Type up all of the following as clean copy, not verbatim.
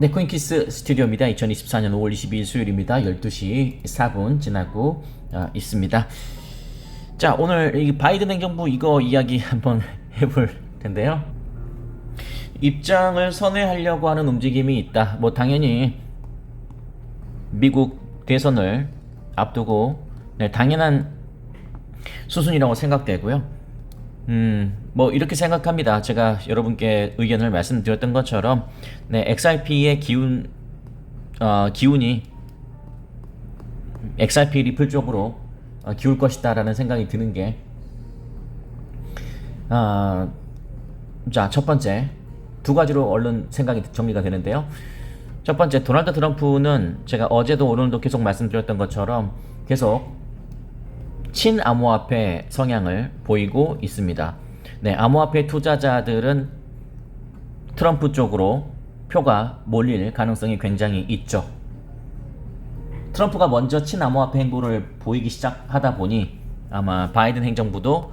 네, 코인키스 스튜디오입니다. 2024년 5월 22일 수요일입니다. 12시 4분 지나고 있습니다. 자, 오늘 이 바이든 행정부 이거 이야기 한번 해볼 텐데요. 입장을 선회하려고 하는 움직임이 있다. 뭐 당연히 미국 대선을 앞두고 당연한 수순이라고 생각되고요. 뭐 이렇게 생각합니다. 제가 여러분께 의견을 말씀드렸던 것처럼 XRP의 기운이 XRP 리플 쪽으로 기울 것이다 라는 생각이 드는 게 자, 첫 번째 두 가지로 얼른 생각이 정리가 되는데요. 첫 번째, 도널드 트럼프는 제가 어제도 오늘도 계속 말씀드렸던 것처럼 계속 친암호화폐 성향을 보이고 있습니다. 네, 암호화폐 투자자들은 트럼프 쪽으로 표가 몰릴 가능성이 굉장히 있죠. 트럼프가 먼저 친암호화폐 행보를 보이기 시작하다 보니 아마 바이든 행정부도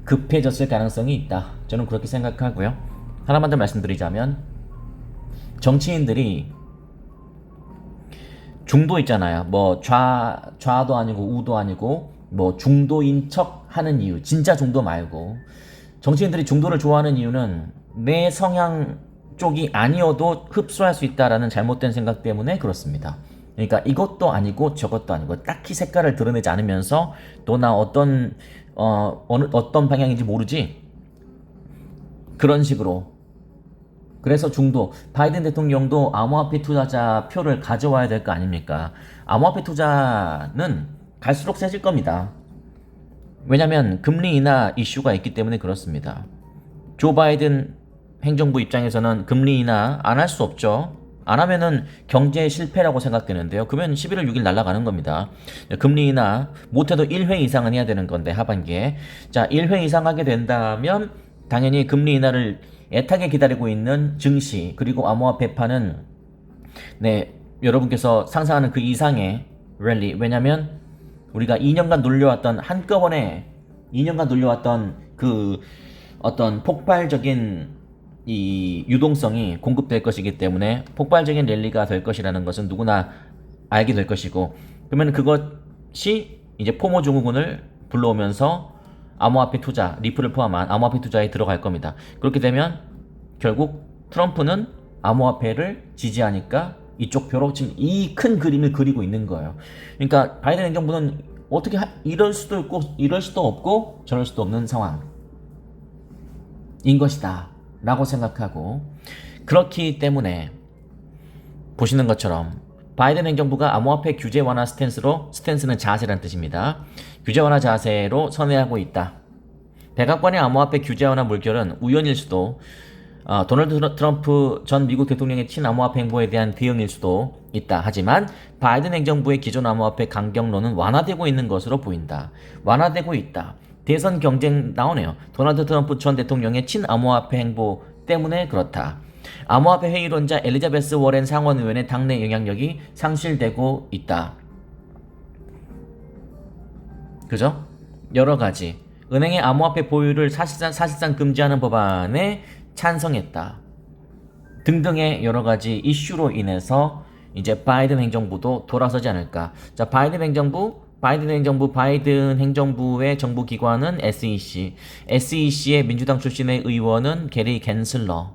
급해졌을 가능성이 있다. 저는 그렇게 생각하고요. 하나만 더 말씀드리자면 정치인들이 중도 있잖아요. 뭐 좌도 아니고 우도 아니고 뭐 중도인 척 하는 이유, 진짜 중도 말고 정치인들이 중도를 좋아하는 이유는 내 성향 쪽이 아니어도 흡수할 수 있다라는 잘못된 생각 때문에 그렇습니다. 그러니까 이것도 아니고 저것도 아니고 딱히 색깔을 드러내지 않으면서 또 나 어떤 방향인지 모르지, 그런 식으로. 그래서 중도, 바이든 대통령도 암호화폐 투자자 표를 가져와야 될 거 아닙니까? 암호화폐 투자는 갈수록 세질 겁니다. 왜냐면 금리 인하 이슈가 있기 때문에 그렇습니다. 조 바이든 행정부 입장에서는 금리 인하 안 할 수 없죠. 안 하면은 경제 실패라고 생각되는데요. 그러면 11월 6일 날아가는 겁니다. 금리 인하 못해도 1회 이상은 해야 되는 건데 하반기에. 자, 1회 이상 하게 된다면 당연히 금리 인하를 애타게 기다리고 있는 증시 그리고 암호화폐파는 여러분께서 상상하는 그 이상의 랠리. 왜냐면 우리가 2년간 놀려왔던 한꺼번에 2년간 놀려왔던 그 어떤 폭발적인 이 유동성이 공급될 것이기 때문에 폭발적인 랠리가 될 것이라는 것은 누구나 알게 될 것이고, 그러면 그것이 이제 포모 증후군을 불러오면서 암호화폐 투자, 리플을 포함한 암호화폐 투자에 들어갈 겁니다. 그렇게 되면 결국 트럼프는 암호화폐를 지지하니까 이쪽 표로 지금 이 큰 그림을 그리고 있는 거예요. 그러니까 바이든 행정부는 어떻게 이럴 수도 있고 이럴 수도 없고 저럴 수도 없는 상황인 것이다 라고 생각하고, 그렇기 때문에 보시는 것처럼 바이든 행정부가 암호화폐 규제 완화 스탠스는 자세란 뜻입니다. 규제 완화 자세로 선회하고 있다. 백악관의 암호화폐 규제 완화 물결은 우연일 수도, 도널드 트럼프 전 미국 대통령의 친암호화폐 행보에 대한 대응일 수도 있다. 하지만 바이든 행정부의 기존 암호화폐 강경론은 완화되고 있는 것으로 보인다. 완화되고 있다. 대선 경쟁 나오네요. 도널드 트럼프 전 대통령의 친암호화폐 행보 때문에 그렇다. 암호화폐 회의론자 엘리자베스 워렌 상원의원의 당내 영향력이 상실되고 있다. 그죠? 여러 가지. 은행의 암호화폐 보유를 사실상 금지하는 법안에 찬성했다. 등등의 여러 가지 이슈로 인해서 이제 바이든 행정부도 돌아서지 않을까. 자, 바이든 행정부의 정부기관은 SEC. SEC의 민주당 출신의 의원은 게리 갠슬러.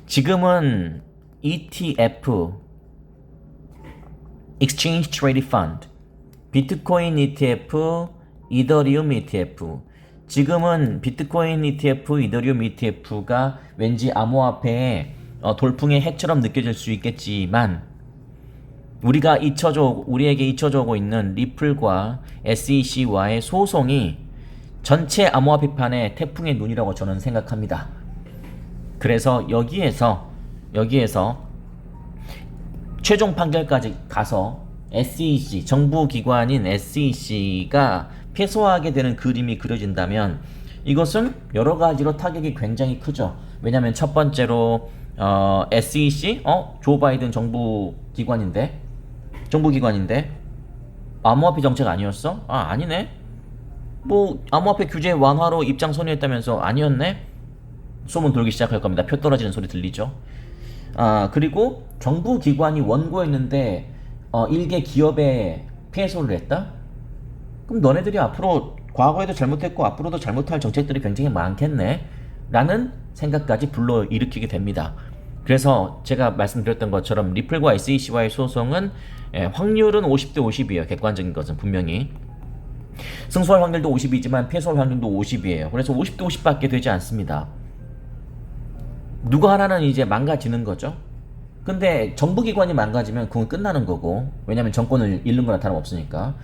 지금은 ETF, Exchange Traded Fund, 비트코인 ETF, 이더리움 ETF. 지금은 비트코인 ETF, 이더리움 ETF가 왠지 암호화폐의 돌풍의 핵처럼 느껴질 수 있겠지만, 우리에게 잊혀져 오고 있는 리플과 SEC와의 소송이 전체 암호화폐판의 태풍의 눈이라고 저는 생각합니다. 그래서 여기에서 최종 판결까지 가서 SEC, 정부기관인 SEC가 패소하게 되는 그림이 그려진다면 이것은 여러 가지로 타격이 굉장히 크죠. 왜냐하면 첫 번째로 SEC, 조 바이든 정부기관인데 암호화폐 정책 아니었어? 아니네. 뭐 암호화폐 규제 완화로 입장 선회했다면서 아니었네? 소문 돌기 시작할 겁니다. 표 떨어지는 소리 들리죠? 그리고 정부 기관이 원고했는데 일개 기업에 패소를 했다? 그럼 너네들이 앞으로 과거에도 잘못했고 앞으로도 잘못할 정책들이 굉장히 많겠네 라는 생각까지 불러일으키게 됩니다. 그래서 제가 말씀드렸던 것처럼 리플과 SEC와의 소송은 확률은 50대 50이에요. 객관적인 것은 분명히 승소할 확률도 50이지만 패소할 확률도 50이에요. 그래서 50대 50밖에 되지 않습니다. 누구 하나는 이제 망가지는 거죠. 근데 정부기관이 망가지면 그건 끝나는 거고, 왜냐면 정권을 잃는 거나 다름없으니까.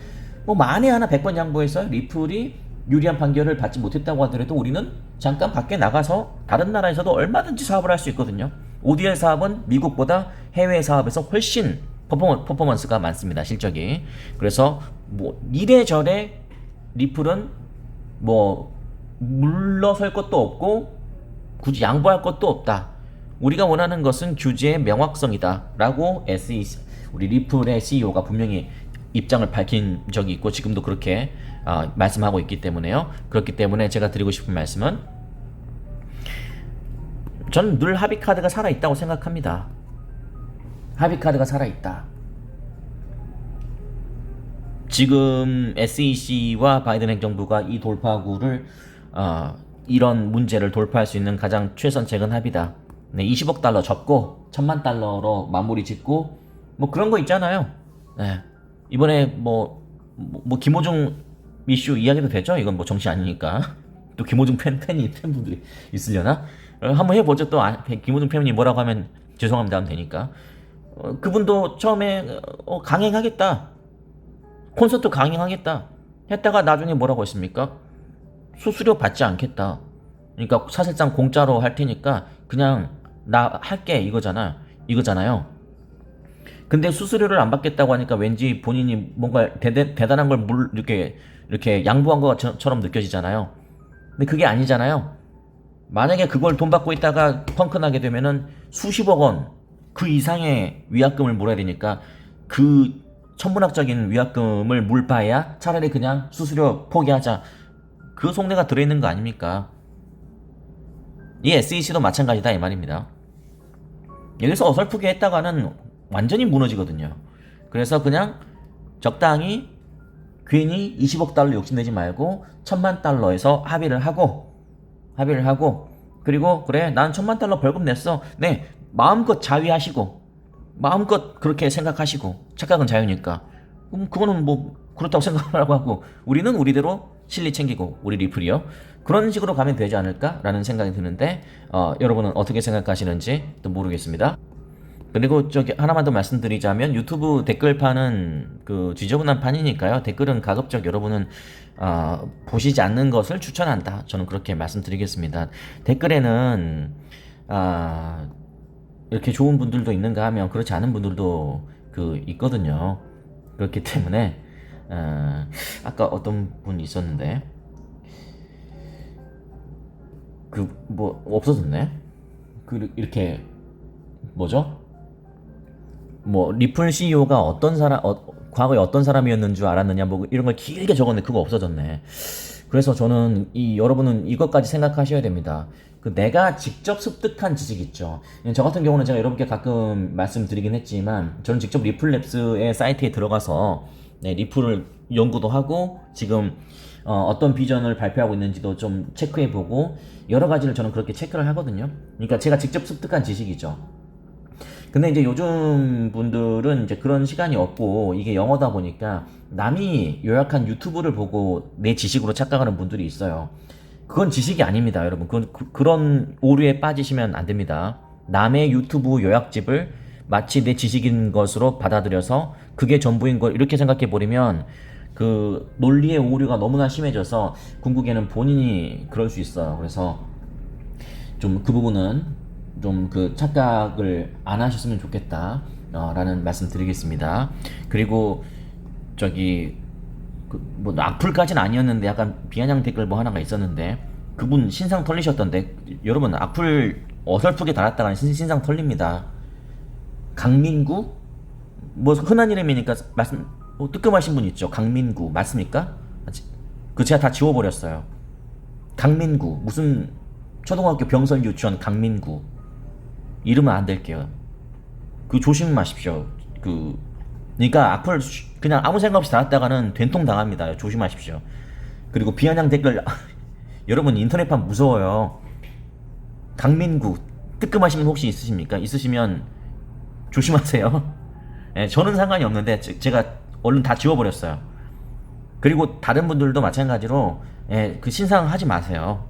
뭐 만에 하나 100번 양보해서 리플이 유리한 판결을 받지 못했다고 하더라도 우리는 잠깐 밖에 나가서 다른 나라에서도 얼마든지 사업을 할 수 있거든요. ODL 사업은 미국보다 해외 사업에서 훨씬 퍼포먼스가 많습니다. 실적이. 그래서 뭐 이래저래 리플은 뭐 물러설 것도 없고 굳이 양보할 것도 없다. 우리가 원하는 것은 규제의 명확성이다 라고 SEC 우리 리플의 CEO가 분명히 입장을 밝힌 적이 있고 지금도 그렇게 말씀하고 있기 때문에요. 그렇기 때문에 제가 드리고 싶은 말씀은 저는 늘 합의카드가 살아있다고 생각합니다. 합의카드가 살아있다. 지금 SEC와 바이든 행정부가 이 돌파구를 이런 문제를 돌파할 수 있는 가장 최선책은 합의다. 네, 20억 달러 접고 1000만 달러로 마무리 짓고 뭐 그런 거 있잖아요. 네. 이번에 뭐 김호중 이슈 이야기도 되죠? 이건 뭐 정치 아니니까. 또 김호중 팬분들이 있으려나? 한번 해보죠. 또 김호중 팬이 뭐라고 하면 죄송합니다 하면 되니까. 그분도 처음에 강행하겠다. 콘서트 강행하겠다. 했다가 나중에 뭐라고 했습니까? 수수료 받지 않겠다. 그러니까 사실상 공짜로 할 테니까 그냥 나 할게 이거잖아요. 근데 수수료를 안 받겠다고 하니까 왠지 본인이 뭔가 대단한 걸 이렇게 양보한 것처럼 느껴지잖아요. 근데 그게 아니잖아요. 만약에 그걸 돈 받고 있다가 펑크 나게 되면은 수십억 원 그 이상의 위약금을 물어야 되니까 그 천문학적인 위약금을 물 바에야 차라리 그냥 수수료 포기하자. 그 속내가 들어있는 거 아닙니까? 이 SEC도 마찬가지다 이 말입니다. 여기서 어설프게 했다가는 완전히 무너지거든요. 그래서 그냥 적당히 괜히 20억 달러 욕심내지 말고 1000만 달러에서 합의를 하고 그리고 그래 난 1000만 달러 벌금 냈어. 네 마음껏 자위하시고 마음껏 그렇게 생각하시고 착각은 자유니까 그거는 뭐 그렇다고 생각하라고 하고 우리는 우리대로 실리 챙기고 우리 리플이요. 그런 식으로 가면 되지 않을까라는 생각이 드는데 여러분은 어떻게 생각하시는지 또 모르겠습니다. 그리고 저기 하나만 더 말씀드리자면 유튜브 댓글판은 그 지저분한 판이니까요. 댓글은 가급적 여러분은 보시지 않는 것을 추천한다. 저는 그렇게 말씀드리겠습니다. 댓글에는 이렇게 좋은 분들도 있는가 하면 그렇지 않은 분들도 있거든요. 그렇기 때문에 아까 어떤 분이 있었는데 뭐 없어졌네. 이렇게 뭐죠? 뭐 리플 CEO가 어떤 사람 과거에 어떤 사람이었는 줄 알았느냐 뭐 이런 걸 길게 적었는데 그거 없어졌네. 그래서 저는 여러분은 이것까지 생각하셔야 됩니다. 내가 직접 습득한 지식 있죠. 저 같은 경우는 제가 여러분께 가끔 말씀드리긴 했지만 저는 직접 리플랩스의 사이트에 들어가서 리플을 연구도 하고 지금 어떤 비전을 발표하고 있는지도 좀 체크해보고 여러 가지를 저는 그렇게 체크를 하거든요. 그러니까 제가 직접 습득한 지식이죠. 근데 이제 요즘 분들은 이제 그런 시간이 없고 이게 영어다 보니까 남이 요약한 유튜브를 보고 내 지식으로 착각하는 분들이 있어요. 그건 지식이 아닙니다, 여러분. 그런 오류에 빠지시면 안 됩니다. 남의 유튜브 요약집을 마치 내 지식인 것으로 받아들여서 그게 전부인 걸 이렇게 생각해 버리면 그 논리의 오류가 너무나 심해져서 궁극에는 본인이 그럴 수 있어요. 그래서 좀 그 부분은 좀 착각을 안 하셨으면 좋겠다 라는 말씀 드리겠습니다. 그리고 저기 뭐 악플까지는 아니었는데 약간 비아냥 댓글 뭐 하나가 있었는데 그분 신상 털리셨던데 여러분 악플 어설프게 달았다가는 신상 털립니다. 강민구? 뭐 흔한 이름이니까 뜨끔하신 분 있죠. 강민구 맞습니까? 제가 다 지워버렸어요. 강민구 무슨 초등학교 병설 유치원 강민구 이러면 안 될게요. 그 조심하십시오. 그러니까 악플 그냥 아무 생각 없이 달았다가는 된통 당합니다. 조심하십시오. 그리고 비아냥 댓글 여러분 인터넷판 무서워요. 강민구 뜨끔하신 분 혹시 있으십니까? 있으시면 조심하세요. 예, 저는 상관이 없는데 제가 얼른 다 지워버렸어요. 그리고 다른 분들도 마찬가지로 예, 그 신상 하지 마세요.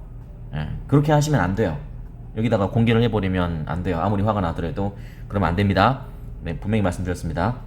예, 그렇게 하시면 안 돼요. 여기다가 공개를 해버리면 안 돼요. 아무리 화가 나더라도 그러면 안 됩니다. 네, 분명히 말씀드렸습니다.